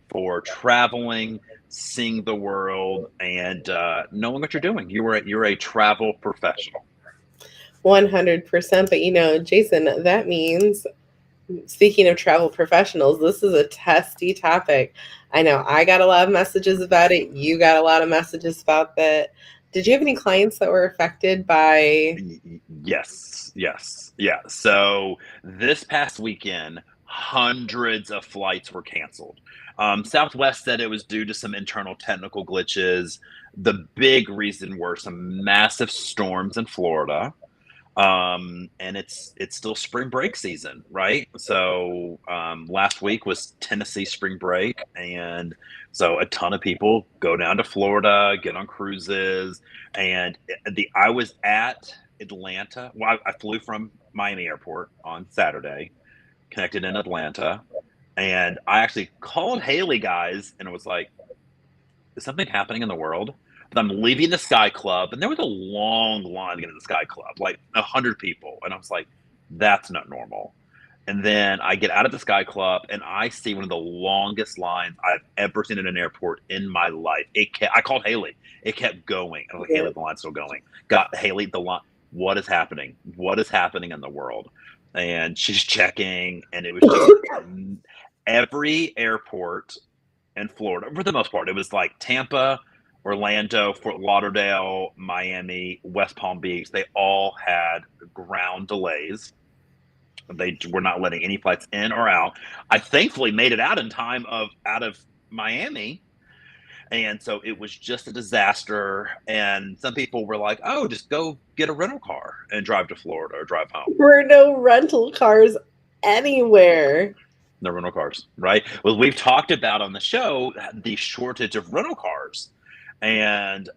for traveling, seeing the world, and knowing what you're doing. You're a travel professional. 100%. But Jason, that means, speaking of travel professionals, this is a testy topic. I know I got a lot of messages about it. You got a lot of messages about that. Did you have any clients that were affected by? Yes, yes, yeah. So this past weekend, hundreds of flights were canceled. Southwest said it was due to some internal technical glitches. The big reason were some massive storms in Florida. And it's still spring break season, right? So last week was Tennessee spring break, and so a ton of people go down to Florida, get on cruises, and the I was at Atlanta. Well, I flew from Miami Airport on Saturday, connected in Atlanta, and I actually called Haley guys, and it was like, is something happening in the world? But I'm leaving the Sky Club, and there was a long line to get to the Sky Club, like 100 people, and I was like, "That's not normal." And then I get out of the Sky Club, and I see one of the longest lines I've ever seen in an airport in my life. I called Haley. It kept going. I was like, "Haley, the line's still going." Got Haley the line. What is happening? What is happening in the world? And she's checking, and it was just every airport in Florida, for the most part. It was like Tampa, Orlando, Fort Lauderdale, Miami, West Palm Beach. They all had ground delays. They were not letting any flights in or out. I thankfully made it out in time of out of Miami. And so it was just a disaster. And some people were like, oh, just go get a rental car and drive to Florida or drive home. There were no rental cars anywhere. No rental cars, right? Well, we've talked about on the show the shortage of rental cars, and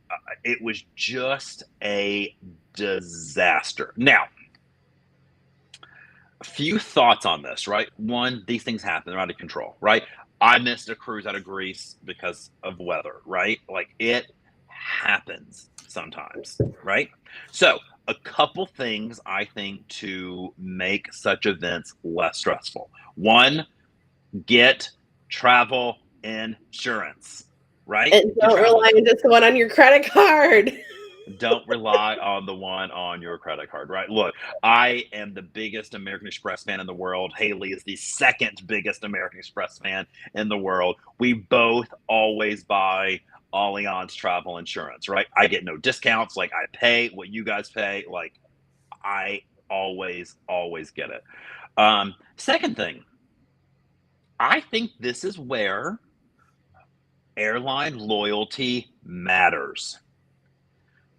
it was just a disaster. Now, a few thoughts on this, right? One, these things happen, they're out of control, right? I missed a cruise out of Greece because of weather, right? Like it happens sometimes, right? So, a couple things I think to make such events less stressful. One, get travel insurance, right? And Get don't travel rely on insurance. just the one on your credit card. Don't rely on the one on your credit card, right? Look, I am the biggest American Express fan in the world. Haley is the second biggest American Express fan in the world. We both always buy Allianz travel insurance, right? I get no discounts. Like I pay what you guys pay. Like I always get it. Second thing, I think this is where airline loyalty matters.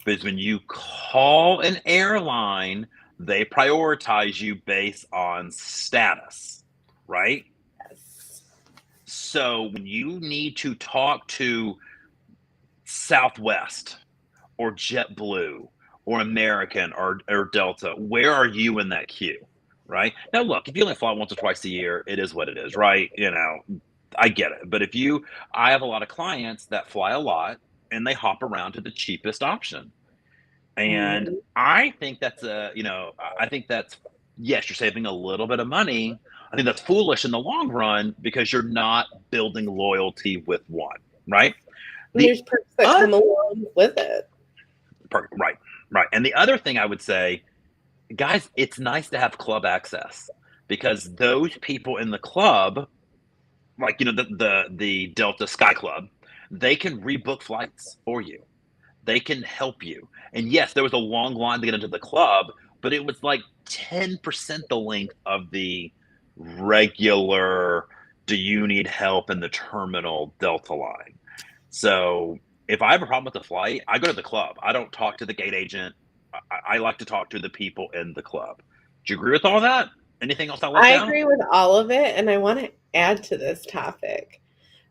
Because when you call an airline, they prioritize you based on status, right? Yes. So when you need to talk to Southwest or JetBlue or American or Delta, where are you in that queue? Right? Now, look, if you only fly once or twice a year, it is what it is, right? I get it. But I have a lot of clients that fly a lot and they hop around to the cheapest option. And Mhm. I think I think that's, yes, you're saving a little bit of money. I think that's foolish in the long run because you're not building loyalty with one, right? And The there's perks that other come along with it. right, right. And the other thing I would say, guys, it's nice to have club access because those people in the club, like the Delta Sky Club, they can rebook flights for you. They can help you. And yes, there was a long line to get into the club, but it was like 10% the length of the regular do you need help in the terminal Delta line. So if I have a problem with the flight, I go to the club. I don't talk to the gate agent. I like to talk to the people in the club. Do you agree with all that? Anything else I left I out? agree with all of it, and I want to add to this topic.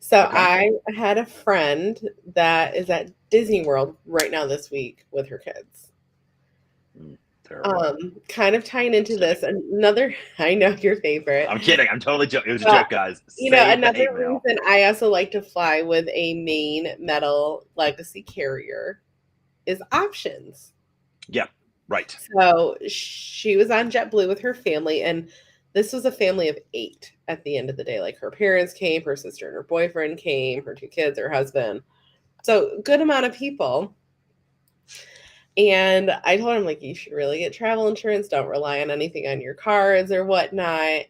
So Okay. I had a friend that is at Disney World right now this week with her kids. Mm, terrible. Kind of tying into Just kidding. this, another, I know your favorite. I'm kidding. I'm totally joking. It was a But joke, guys. Save the another hate mail. reason I also like to fly with a main metal legacy carrier is options. Yeah. Right. So she was on JetBlue with her family, and This was a family of 8 at the end of the day. Like her parents came, her sister and her boyfriend came, her 2 kids, her husband. So good amount of people. And I told him, like, you should really get travel insurance. Don't rely on anything on your cards or whatnot.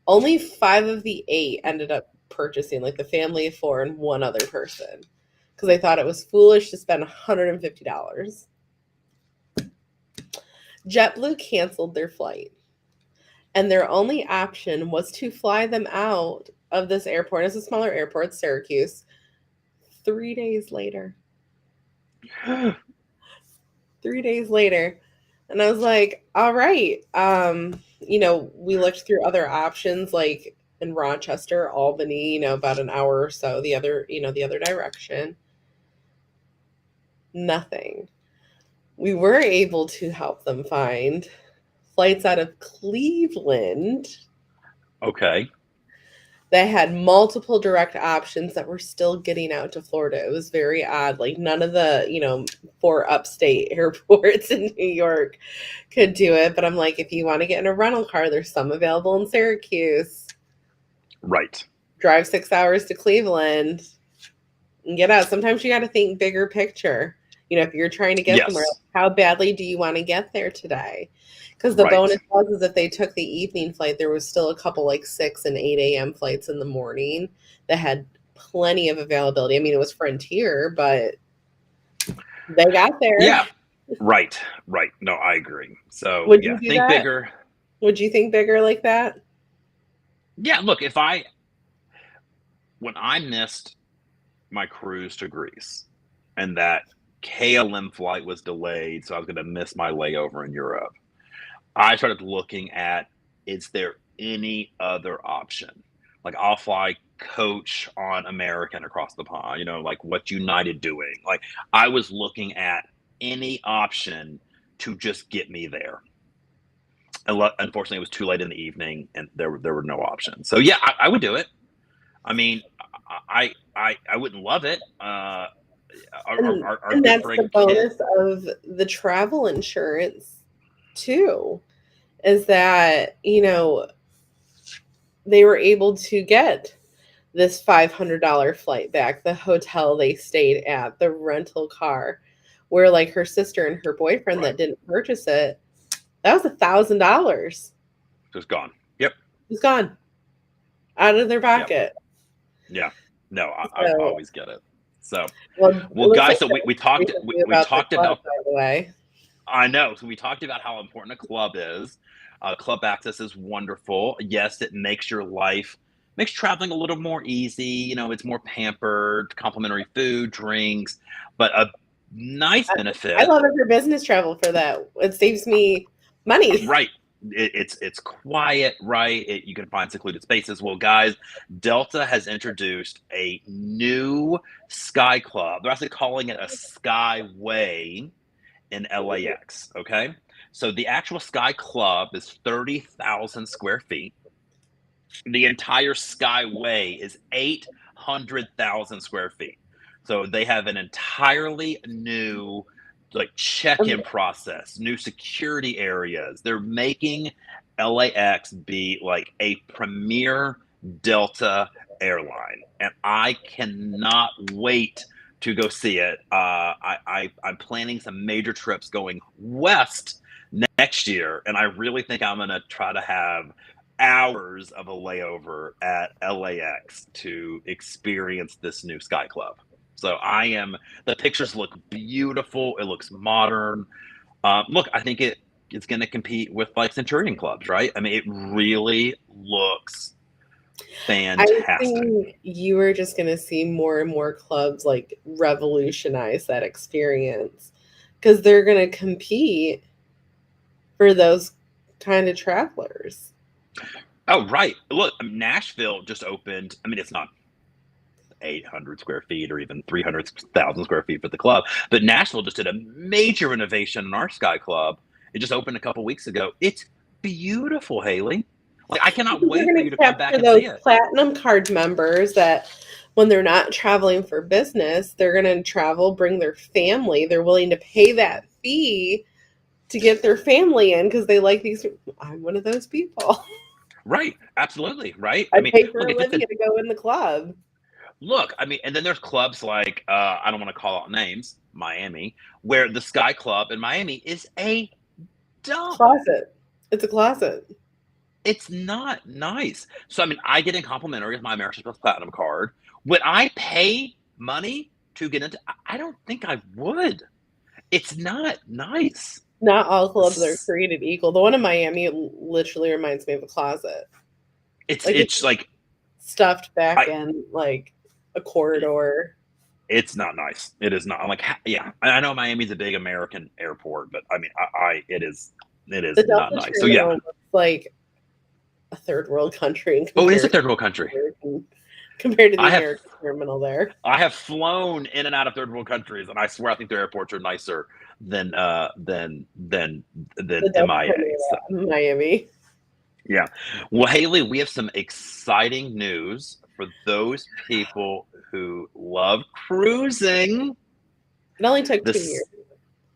Only 5 of the 8 ended up purchasing, like the family of 4 and one other person, because they thought it was foolish to spend $150. JetBlue canceled their flight, and their only option was to fly them out of this airport. It's a smaller airport, Syracuse, 3 days later. 3 days later. And I was like, all right. We looked through other options, like in Rochester, Albany, about an hour or so the other direction. Nothing. We were able to help them find flights out of Cleveland. Okay. They had multiple direct options that were still getting out to Florida. It was very odd. Like none of the, 4 upstate airports in New York could do it. But I'm like, if you want to get in a rental car, there's some available in Syracuse. Right. Drive 6 hours to Cleveland and get out. Sometimes you got to think bigger picture. If you're trying to get somewhere, how badly do you want to get there today? Because the bonus was if they took the evening flight, there was still a couple like 6 and 8 a.m. flights in the morning that had plenty of availability. I mean, it was Frontier, but they got there. Yeah. Right. No, I agree. So Would you do think that? bigger. Would you think bigger like that? Yeah, look, when I missed my cruise to Greece and that KLM flight was delayed, so I was going to miss my layover in Europe, I started looking at, is there any other option? Like I'll fly coach on American across the pond, like what's United doing? Like I was looking at any option to just get me there. Unfortunately, it was too late in the evening and there were no options. So yeah, I would do it. I mean, I wouldn't love it. And that's the bonus of the travel insurance too, is that they were able to get this $500 flight back, the hotel they stayed at, the rental car, where like her sister and her boyfriend that didn't purchase it, that was $1,000 just gone. Yep, it's gone out of their pocket. Yeah, no, I always get it. So, well guys, so we talked about, by the way. I know. So we talked about how important a club is. Club access is wonderful. Yes, it makes traveling a little more easy. It's more pampered, complimentary food, drinks, but a nice benefit. I love it for business travel for that. It saves me money. Right. It's quiet, right? You can find secluded spaces. Well, guys, Delta has introduced a new SkyClub. They're actually calling it a Skyway in LAX. Okay, so the actual SkyClub is 30,000 square feet. The entire Skyway is 800,000 square feet. So they have an entirely new check-in process, new security areas. They're making LAX be like a premier Delta airline, and I cannot wait to go see it. I'm planning some major trips going west next year, and I really think I'm going to try to have hours of a layover at LAX to experience this new SkyClub. So the pictures look beautiful. It looks modern. Look, I think it's going to compete with like Centurion clubs, right? I mean, it really looks fantastic. I think you are just going to see more and more clubs like revolutionize that experience because they're going to compete for those kind of travelers. Oh, right. Look, Nashville just opened. I mean, it's not 800 square feet or even 300,000 square feet for the club, but Nashville just did a major renovation in our Sky Club. It just opened a couple weeks ago. It's beautiful, Haley. Like I cannot wait for you to come back and see it. Platinum card members that when they're not traveling for business, they're going to travel, bring their family. They're willing to pay that fee to get their family in because they like these. I'm one of those people. Right. Absolutely. Right. I I'd mean, pay for look, if it's Olivia a to go in the club. look, I mean, and then there's clubs like I don't want to call out names, Miami, where the Sky Club in Miami is a dump. Closet. It's a closet. It's not nice. So I mean, I get in complimentary with my American Express Platinum card. Would I pay money to get into? I don't think I would. It's not nice. Not all clubs are It's created equal. The one in Miami literally reminds me of a closet. Like it's it's like stuffed back I. in like a corridor. It's not nice. It is not. I'm like, yeah. I know Miami's a big American airport, but I mean, it The is not Delta nice. So yeah. terminal looks like a third world country in Oh, it is a third world country. compared to the I have American terminal there. I have flown in and out of third world countries, and I swear I think their airports are nicer than The Delta MIA. So, terminal in Miami. yeah. Well, Haley, we have some exciting news for those people who love cruising. It only took 2 years. This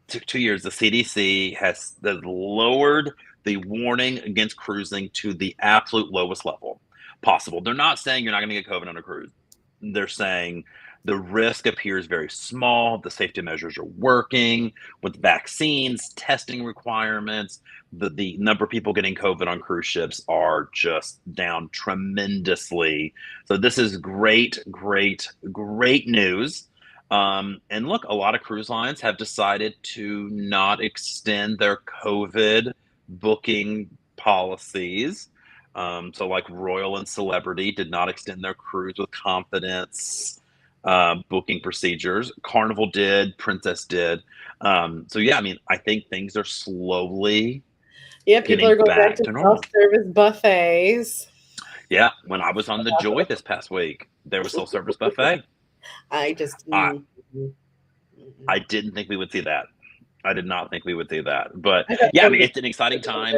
took 2 years. The CDC has lowered the warning against cruising to the absolute lowest level possible. They're not saying you're not going to get COVID on a cruise. They're saying the risk appears very small. The safety measures are working with vaccines, testing requirements. The number of people getting COVID on cruise ships are just down tremendously. So this is great, great, great news. And look, a lot of cruise lines have decided to not extend their COVID booking policies. So, like Royal and Celebrity did not extend their Cruise with Confidence booking procedures. Carnival did, Princess did. So, yeah, I mean, I think things are slowly Yeah, people getting are going back back to to normal. self-service buffets. Yeah, when I was on the Joy this past week, there was self-service buffet. I just I mm. I didn't think we would see that. I did not think we would see that. But I got yeah, I mean, some it's an exciting time.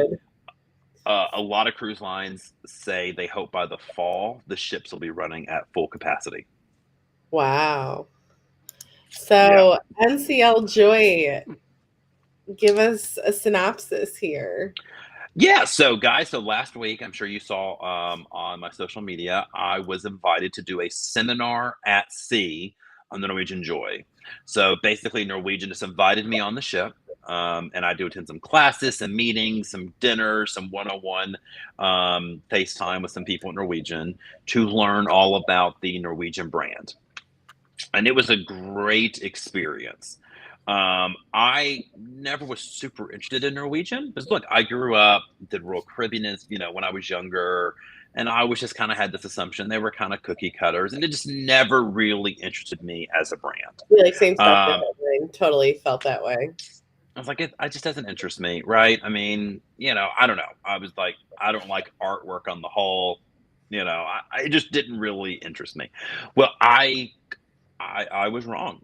A lot of cruise lines say they hope by the fall the ships will be running at full capacity. Wow. Yeah. So NCL Joy, give us a synopsis here. Yeah. So, guys, so last week, I'm sure you saw on my social media, I was invited to do a seminar at sea on the Norwegian Joy. So basically, Norwegian just invited me on the ship. And I do attend some classes, some meetings, some dinners, some one-on-one FaceTime with some people in Norwegian to learn all about the Norwegian brand. And it was a great experience. I never was super interested in Norwegian because look, I grew up, did Royal Caribbean, when I was younger, and I was just kind of had this assumption they were kind of cookie cutters, and it just never really interested me as a brand. Yeah, like same stuff with Um, I totally felt that way. I was like, it just doesn't interest me, right? I mean, I don't know. I was like, I don't like artwork on the whole. I just didn't really interest me. Well, I was wrong.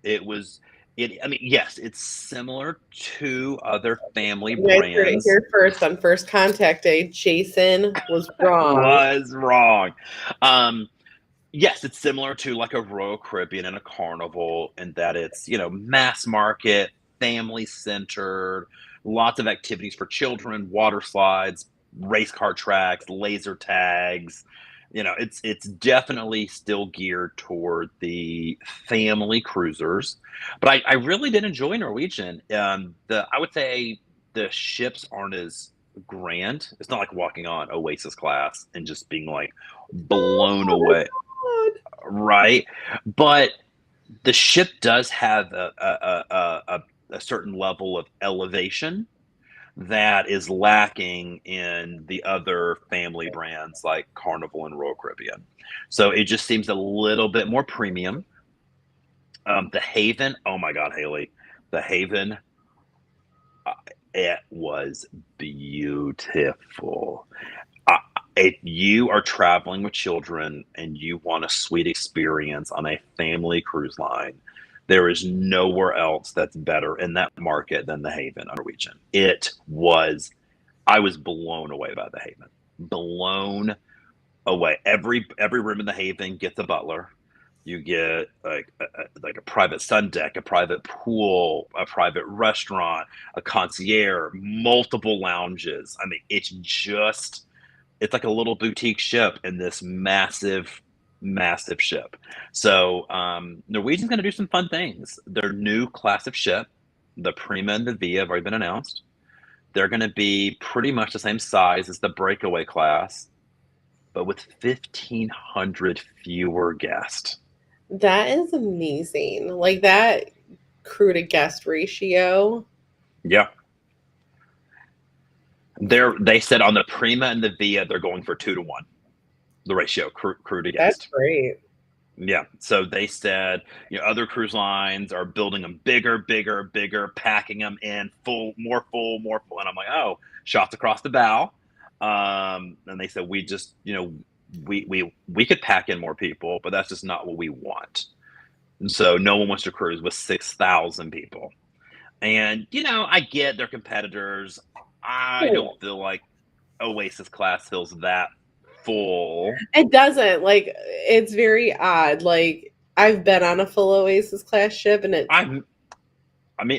It was it. I mean, yes, it's similar to other family You guys heard it brands. here first on First Contact Day. Jason was wrong. Was wrong. Um, yes, it's similar to like a Royal Caribbean and a Carnival in that it's mass market, family centered, lots of activities for children, water slides, race car tracks, laser tags. It's definitely still geared toward the family cruisers, but I really did enjoy Norwegian. The I would say the ships aren't as grand. It's not like walking on Oasis class and just being like blown Oh, away, that's right? But the ship does have a certain level of elevation that is lacking in the other family brands like Carnival and Royal Caribbean. So it just seems a little bit more premium. The Haven, oh my God, Haley, the Haven, uh, it was beautiful. Uh, if you are traveling with children and you want a sweet experience on a family cruise line, there is nowhere else that's better in that market than the Haven on Norwegian. I was blown away by the Haven. Blown away. Every room in the Haven gets a butler. You get like a private sun deck, a private pool, a private restaurant, a concierge, multiple lounges. I mean, it's just It's like a little boutique ship in this massive ship. So Norwegian's going to do some fun things. Their new class of ship, the Prima and the Via, have already been announced. They're going to be pretty much the same size as the Breakaway class, but with 1,500 fewer guests. That is amazing. Like that crew to guest ratio. Yeah. They said on the Prima and the Via, they're going for 2-to-1, the ratio, crew to That's guest. great. Yeah. So they said, other cruise lines are building them bigger, packing them in full, more full. And I'm like, oh, shots across the bow. And they said, we just, we could pack in more people, but that's just not what we want. And so no one wants to cruise with 6,000 people. And, I get their competitors. I don't feel like Oasis class feels that full. It doesn't. Like, it's very odd. Like, I've been on a full Oasis class ship, and I mean,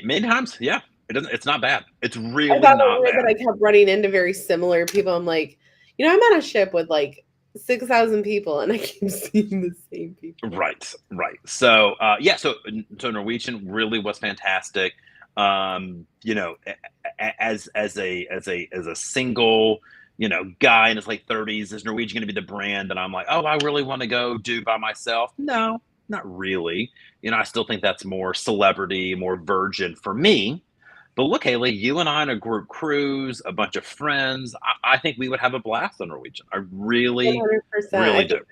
many times, yeah. It's not bad. It's I really thought it not weird that I bad. kept running into very similar people. I'm like, I'm on a ship with like 6,000 people, and I keep seeing the same people. Right, right. So, yeah, so Norwegian really was fantastic. As a single, guy in his late 30s, is Norwegian going to be the brand that I'm like, oh, I really want to go do by myself? No, not really. I still think that's more celebrity, more virgin for me. But look, Haley, you and I on a group cruise, a bunch of friends. I think we would have a blast on Norwegian. I really, 100%. I really do. think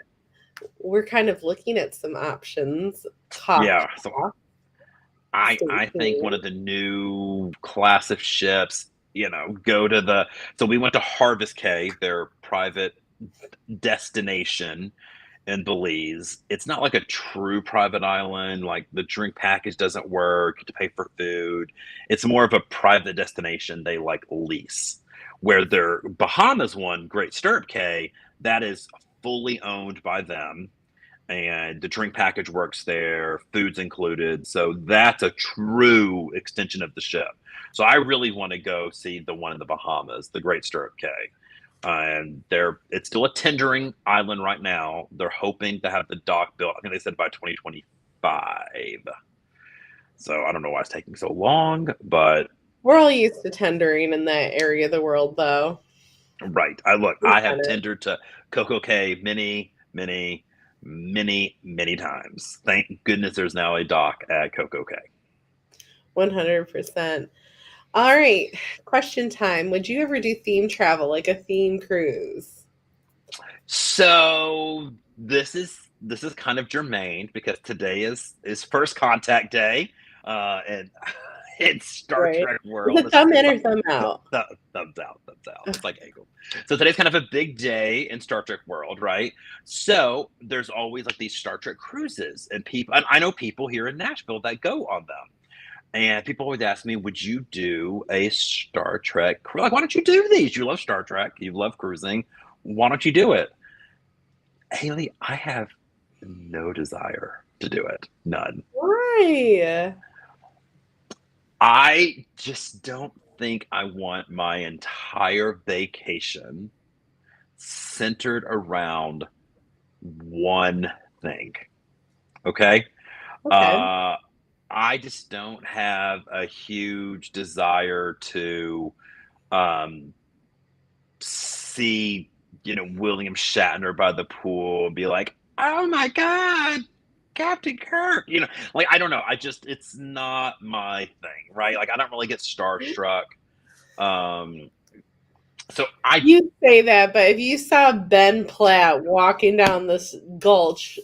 we're kind of looking at some options. Yeah. So Stay I think one tuned. of the new class of ships, go to so we went to Harvest Cay, their private destination in Belize. It's not like a true private island. Like the drink package doesn't work to pay for food. It's more of a private destination they like lease. Where their Bahamas one, Great Stirrup Cay, that is fully owned by them, and the drink package works there, food's included. So that's a true extension of the ship. So I really want to go see the one in the Bahamas, the Great Stirrup Cay. And it's still a tendering island right now. They're hoping to have the dock built, I think they said by 2025. So I don't know why it's taking so long, but We're all used to tendering in that area of the world, though. right. I have tendered to Coco Cay many times. Thank goodness there's now a dock at Coco Cay. 100%. All right. Question time. Would you ever do theme travel, like a theme cruise? So this is kind of germane because today is first contact day, and it's Star Right. Trek Is world. it thumb in It's or like thumb out? thumbs out, thumbs out. It's like angle. So today's kind of a big day in Star Trek world, right? So there's always like these Star Trek cruises, and I know people here in Nashville that go on them. And people always ask me, would you do a Star Trek cruise? Like, why don't you do these? You love Star Trek, you love cruising. Why don't you do it? Haley, I have no desire to do it. None. Why? I just don't think I want my entire vacation centered around one thing. Okay? Okay. Uh, I just don't have a huge desire to um, see, William Shatner by the pool and be like, oh my God, Captain Kirk. Like, I don't know. It's not my thing, right? Like, I don't really get starstruck. Um, so You say that, but if you saw Ben Platt walking down this gulch,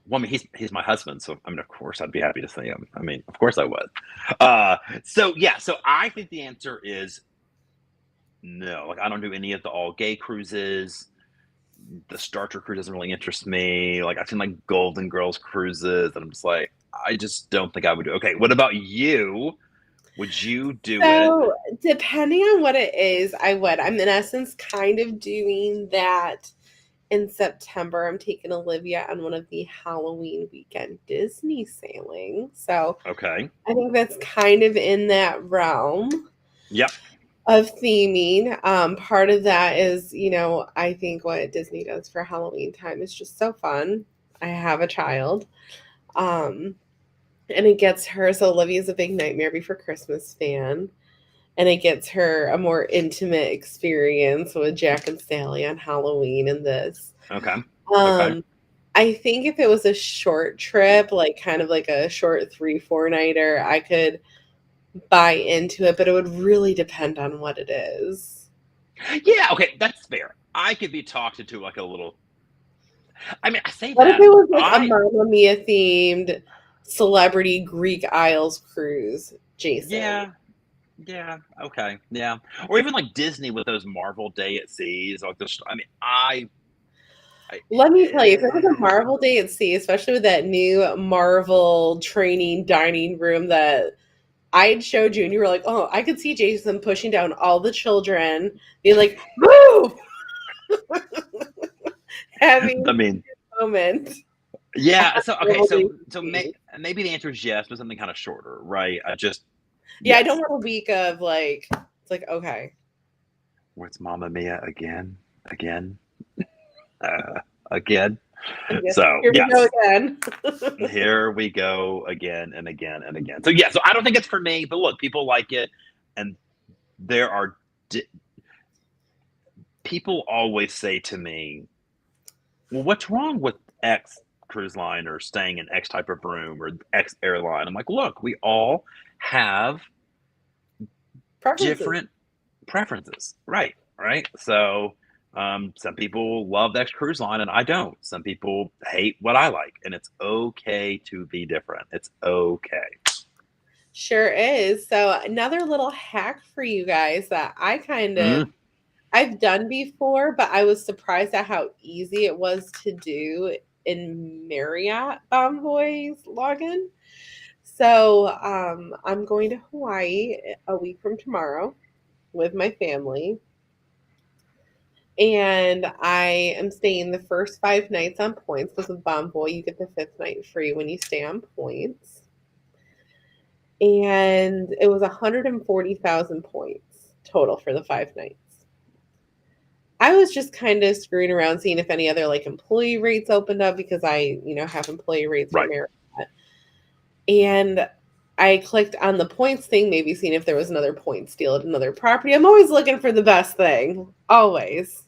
well, I mean, he's my husband, so I mean, of course, I'd be happy to see him. I mean, of course, I would. So yeah, so I think the answer is no. Like, I don't do any of the all gay cruises. The Star Trek cruise doesn't really interest me. Like, I've seen like Golden Girls cruises, and I'm just like, I just don't think I would do. Okay, what about you? Would you do it? so depending on what it is, I would. I'm in essence kind of doing that in September. I'm taking Olivia on one of the Halloween weekend Disney sailings. So Okay. I think that's kind of in that realm. Yep. of theming. Part of that is, I think what Disney does for Halloween time is just so fun. I have a child. Um, and it gets her, so Olivia's a big Nightmare Before Christmas fan. And it gets her a more intimate experience with Jack and Sally on Halloween and this. Okay. Okay. Um, I think if it was a short trip, like kind of like a short 3-4 nighter, I could buy into it, but it would really depend on what it is. Yeah, okay, that's fair. I could be talked into like a little. I mean, I say What if that. it was like a I Mamma Mia themed celebrity Greek Isles cruise, Jason? Yeah, yeah, okay, yeah. Or even like Disney with those Marvel Day at Seas, like the. I mean, I Let me tell you, if it was a Marvel Day at Sea, especially with that new Marvel training dining room that I had showed you, and you were like, "Oh, I could see Jason pushing down all the children, being like, move!" I having mean, a moment. yeah. So okay, Marvel Day so Sea. maybe the answer is yes, but something kind of shorter, right? I just Yeah, I don't yes. want a week of like, it's like, okay, Where's Mamma Mia again? Again? Uh, again? yeah, So here we go yes. again. Here we go again and again and again. So yeah, so I don't think it's for me, but look, people like it, and there are di- people always say to me, "Well, what's wrong with X cruise line or staying in X type of room or X airline?" I'm like, "Look, we all have Preferences. different preferences, right? Right? So." Some people love the X cruise line and I don't. Some people hate what I like, and it's okay to be different. It's okay. Sure is. So another little hack for you guys that Mm, I've done before, but I was surprised at how easy it was to do in Marriott Bonvoy's login. So I'm going to Hawaii a week from tomorrow with my family. And I am staying the first 5 nights on points because with Bonvoy, you get the fifth night free when you stay on points. And it was 140,000 points total for the 5 nights. I was just kind of screwing around seeing if any other like employee rates opened up because I, have employee rates for right. Marriott. And I clicked on the points thing, maybe seeing if there was another points deal at another property. I'm always looking for the best thing, always.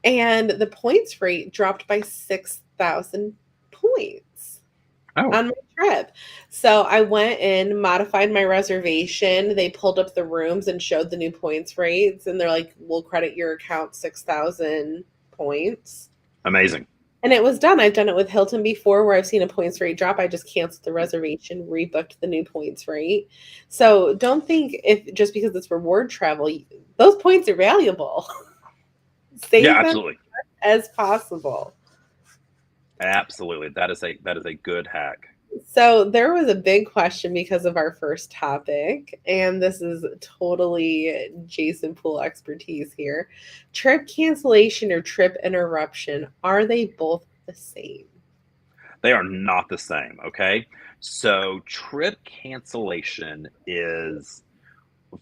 And the points rate dropped by 6,000 points Oh, on my trip. So I went in, modified my reservation. They pulled up the rooms and showed the new points rates. And they're like, we'll credit your account 6,000 points. amazing. And it was done. I've done it with Hilton before where I've seen a points rate drop. I just canceled the reservation, rebooked the new points rate. So don't think if just because it's reward travel, those points are valuable. Yeah, Save them absolutely. as possible. Absolutely. That is a good hack. So there was a big question because of our first topic, and this is totally Jason Poole expertise here. Trip cancellation or trip interruption, are they both the same? They are not the same, okay? So, trip cancellation is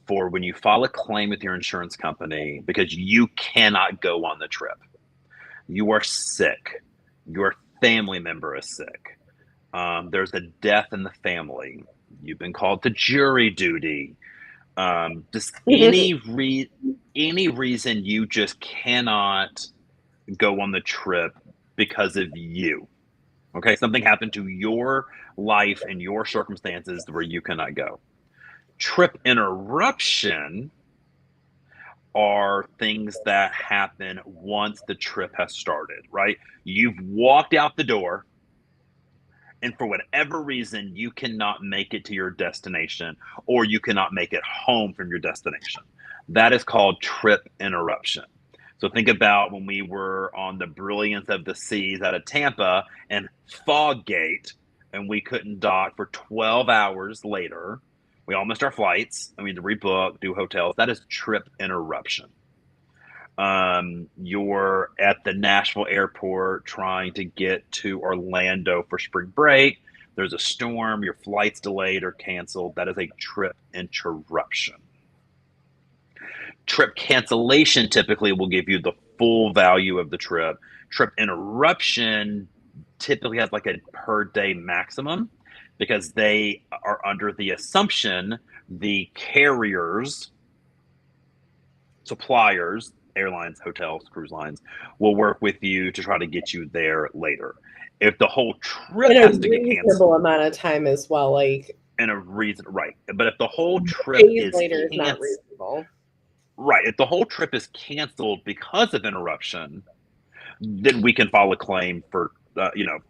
for when you file a claim with your insurance company because you cannot go on the trip. You are sick. Your family member is sick. There's a death in the family. You've been called to jury duty. Just any reason you just cannot go on the trip because of you. Okay, something happened to your life and your circumstances where you cannot go. Trip interruption are things that happen once the trip has started, right? You've walked out the door, and for whatever reason, you cannot make it to your destination or you cannot make it home from your destination. That is called trip interruption. So think about when we were on the Brilliance of the Seas out of Tampa and Foggate, and we couldn't dock for 12 hours later. We all missed our flights and we had to rebook, do hotels. That is trip interruption. You're at the Nashville airport trying to get to Orlando for spring break. There's a storm, your flight's delayed or canceled. That is a trip interruption. Trip cancellation typically will give you the full value of the trip. Trip interruption typically has like a per day maximum because they are under the assumption the carriers, suppliers, airlines, hotels, cruise lines will work with you to try to get you there later. If the whole trip In a has to get canceled reasonable amount of time as well. Like in a reason, right? But if the whole trip days is later is not canceled, reasonable. right? If the whole trip is canceled because of interruption, then we can file a claim for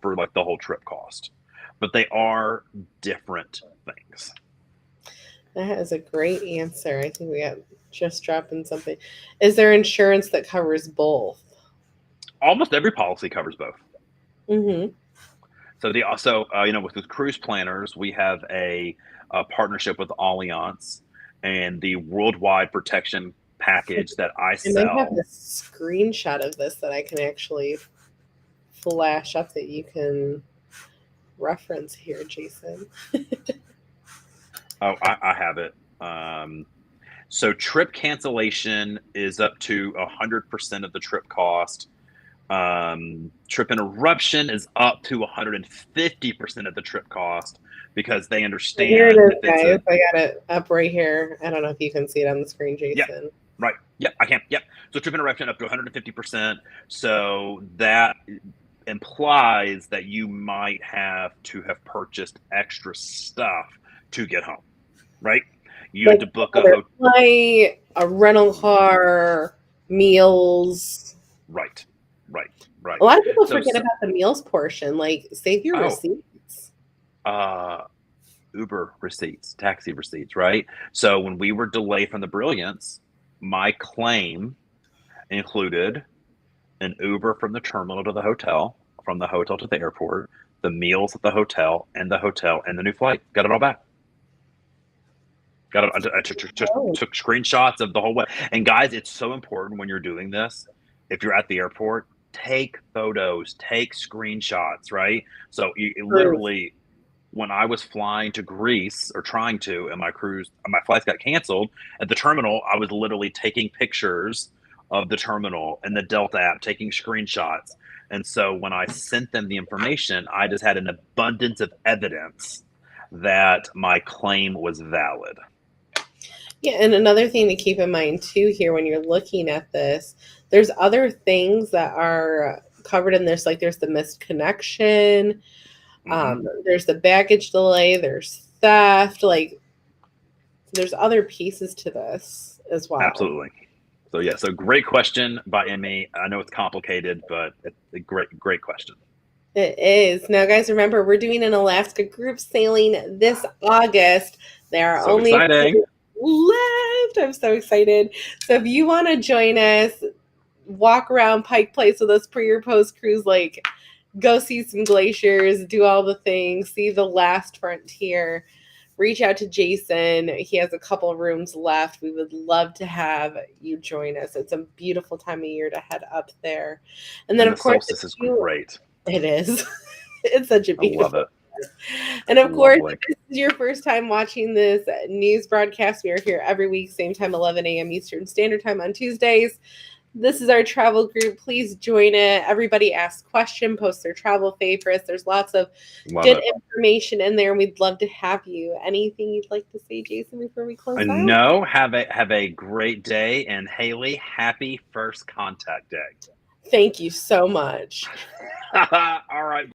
for like the whole trip cost. But they are different things. That is a great answer. I think we got just dropping something. Is there insurance that covers both? Almost every policy covers both. Mm-hmm. So the also with the cruise planners, we have a partnership with Allianz and the worldwide protection package that I I might have sell. a screenshot of this that I can actually flash up that you can reference here, Jason. Oh, I have it. So trip cancellation is up to 100% of the trip cost. Trip interruption is up to 150% of the trip cost because they understand Here it is, if it's guys. I got it up right here. I don't know if you can see it on the screen, yeah, Jason. right. Yep, I can. Yep. So trip interruption up to 150%. So that implies that you might have to have purchased extra stuff to get home, right? You had Like to book a another hotel. flight, a rental car, meals. Right. A lot of people So, forget about the meals portion. Like, save your oh, receipts. Uber receipts, taxi receipts, right? So when we were delayed from the Brilliance, my claim included an Uber from the terminal to the hotel, from the hotel to the airport, the meals at the hotel, and the new flight. Got it all back. Got it. I took screenshots of the whole way. And guys, it's so important when you're doing this. If you're at the airport, take photos, take screenshots, right? So you literally, when I was flying to Greece or trying to, and my flights got canceled at the terminal, I was literally taking pictures of the terminal and the Delta app, taking screenshots. And so when I sent them the information, I just had an abundance of evidence that my claim was valid. Yeah, and another thing to keep in mind too here when you're looking at this, there's other things that are covered in this, like there's the missed connection, there's the baggage delay, there's theft, like there's other pieces to this as well. Absolutely. So yeah, so great question by Emmy. I know it's complicated, but it's a great question. It is. Now, guys, remember, we're doing an Alaska group sailing this August. There are So only a exciting. few left. I'm so excited. So if you want to join us, walk around Pike Place with us pre or post cruise, like go see some glaciers, do all the things, see the last frontier, reach out to Jason. He has a couple rooms left. We would love to have you join us. It's a beautiful time of year to head up there. And then, And of the course, solstice is great. it is. It's such a beautiful. I love it. And of course, Lovely. if this is your first time watching this news broadcast, we are here every week, same time, 11 a.m. Eastern Standard Time on Tuesdays. This is our travel group. Please join it. Everybody asks questions, post their travel favorites. There's lots of good information in there, and we'd love to have you. Anything you'd like to say, Jason, before we close out? No, have a great day. And Haley, happy first contact day. Thank you so much. All right.